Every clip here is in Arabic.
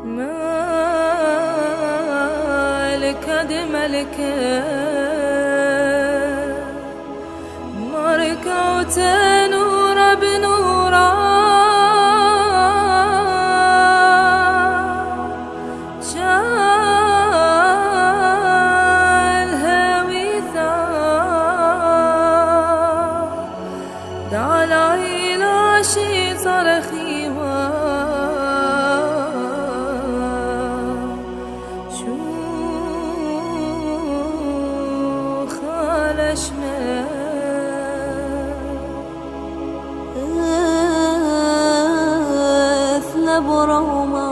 مالك هدي ملكه مركع تنور بنورا شال هوي ثار دعلي لا شي صرخي بروما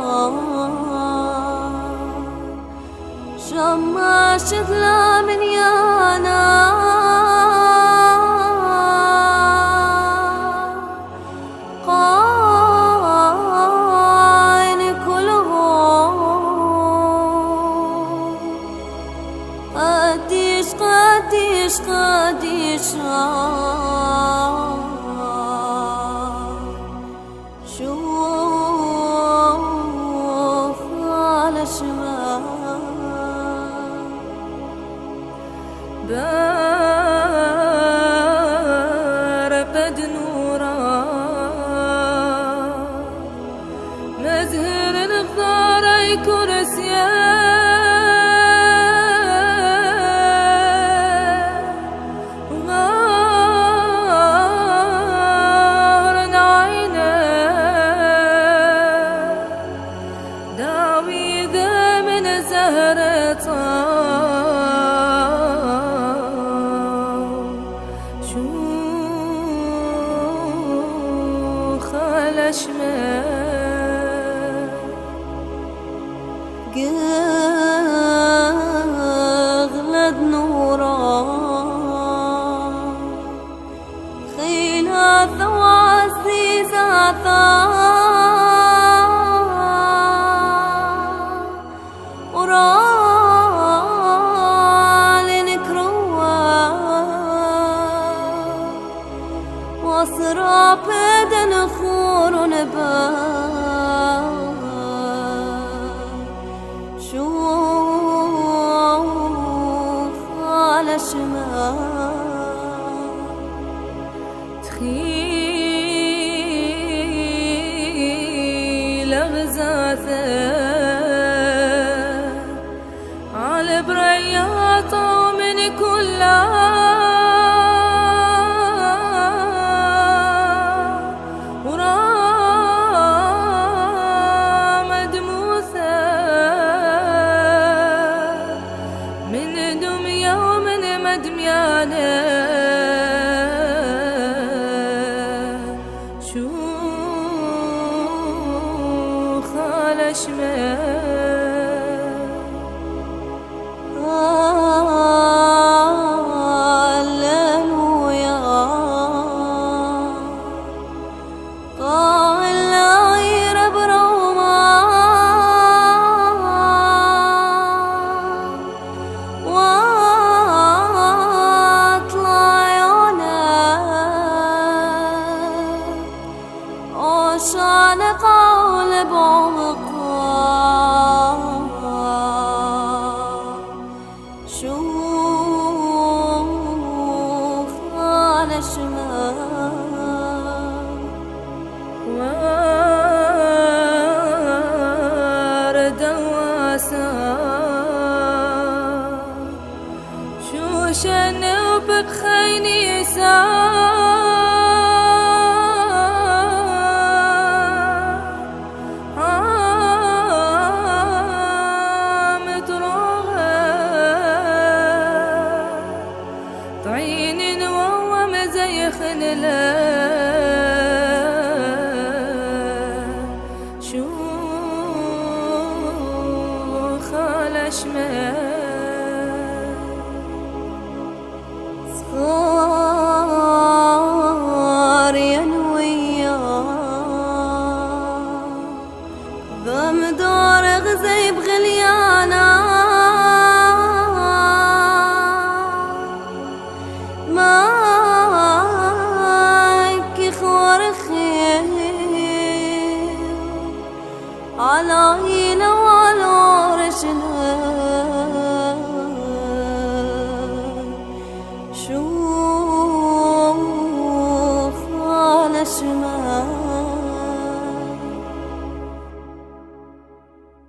شماشت لا من يانا قاين كلهم قديش قديش قديش برقد نورا مزهر الغار كرسيا غار عينا داوي ذا من زهرة قغلد نورا خينا ثواسي زاثا ورال نكروا وصرا بدن خور نبا تخيل غزاثة على برياط من كلها ورامد موسى من دمية ومن مدميانه هاللويا قال غير بروما واطلع يونا عشان قول بعمق شوف على شمال ورد واسا شوشن وبخيني سا طعين وهو مزيخن له شوخ الأشمال صغار ينويا ضم دار غزي بغليانا على وعلى رجلها شوف على شمال